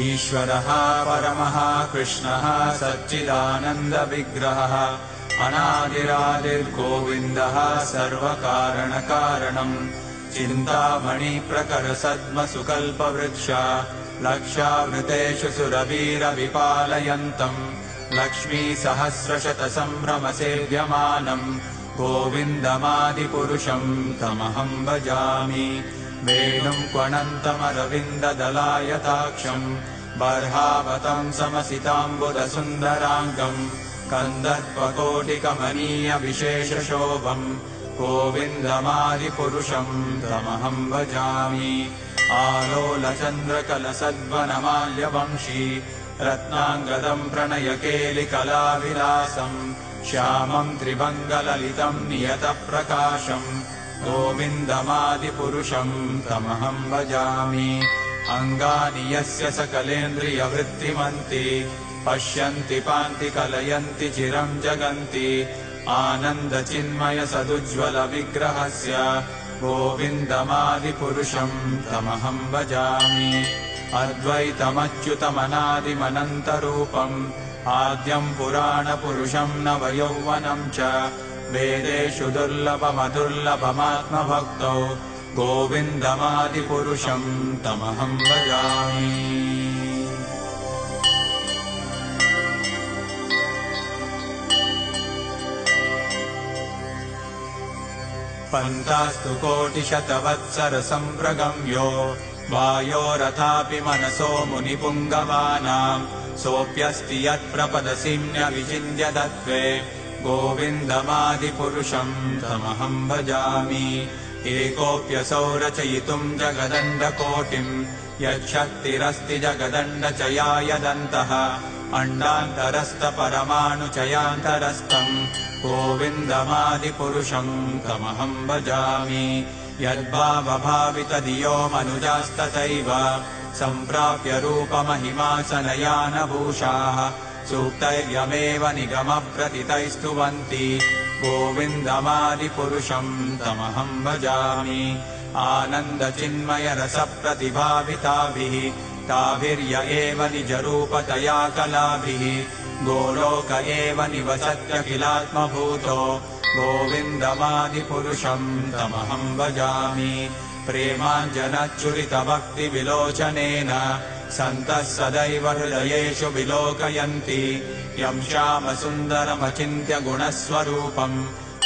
ईश्वरः परमः कृष्णः सच्चिदानन्दविग्रहः अनादिरादिर्गोविन्दः सर्वकारणकारणम् चिन्तामणिप्रकरसद्मसुकल्पवृक्ष लक्षावृतेषु सुरवीरविपालयन्तम् लक्ष्मीसहस्रशतसम्भ्रमसेव्यमानम् गोविन्दमादिपुरुषम् तमहम् भजामि वेणुम् क्वणन्तमरविन्ददलायताक्षम् बर्हावतम् समसिताम्बुदसुन्दराङ्गम् कन्दर्पकोटिकमनीयविशेषशोभम् गोविन्दमादिपुरुषम् तमहम् भजामि आलोलचन्द्रकलसद्वनमाल्यवंशी रत्नाङ्गदम् प्रणयकेलिकलाविलासम् श्यामम् त्रिभङ्गललितम् नियतप्रकाशम् गोविन्दमादिपुरुषम् तमहम् भजामि अङ्गानि यस्य सकलेन्द्रियवृत्तिमन्ति पश्यन्ति पान्ति कलयन्ति चिरम् जगन्ति आनन्दचिन्मयसदुज्ज्वलविग्रहस्य गोविन्दमादिपुरुषम् तमहम् भजामि अद्वैतमच्युतमनादिमनन्तरूपम् आद्यम् पुराणपुरुषम् नवयौवनम् च वेदेषु दुर्लभमदुर्लभमात्मभक्तौ गोविन्दमादिपुरुषम् तमहम् भजामि पन्तास्तु कोटिशतवत्सरसम्प्रगम्यो वायोरथापि मनसो मुनिपुङ्गवानाम् सोऽप्यस्ति यत्प्रपदसिम्न्यविचिन्त्य तत्त्वे गोविन्दमादिपुरुषम् तमहम् भजामि एकोऽप्यसौ रचयितुम् जगदण्डकोटिम् यच्छक्तिरस्ति जगदण्डचयायदन्तः अण्डान्तरस्थपरमाणुचयान्तरस्थम् गोविन्दमादिपुरुषम् तमहम् भजामि यद्भावभावितधियो मनुजास्तथैव सम्प्राप्य रूपमहिमासनयानभूषाः सूक्तैर्यमेव निगमप्रतितैस्तुवन्ति गोविन्दमादिपुरुषम् तमहम् भजामि आनन्दचिन्मयरसप्रतिभाविताभिः ताभिर्य एव निजरूपतया कलाभिः गोलोक एव निवसत्यखिलात्मभूतो गोविन्दमादिपुरुषम् तमहम् भजामि प्रेमाञ्जनच्चुरितभक्तिविलोचनेन सन्तः सदैव हृदयेषु विलोकयन्ति यम् श्यामसुन्दरमचिन्त्य गुणस्वरूपम्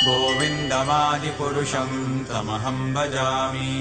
गोविन्दमादिपुरुषम् तमहम् भजामि।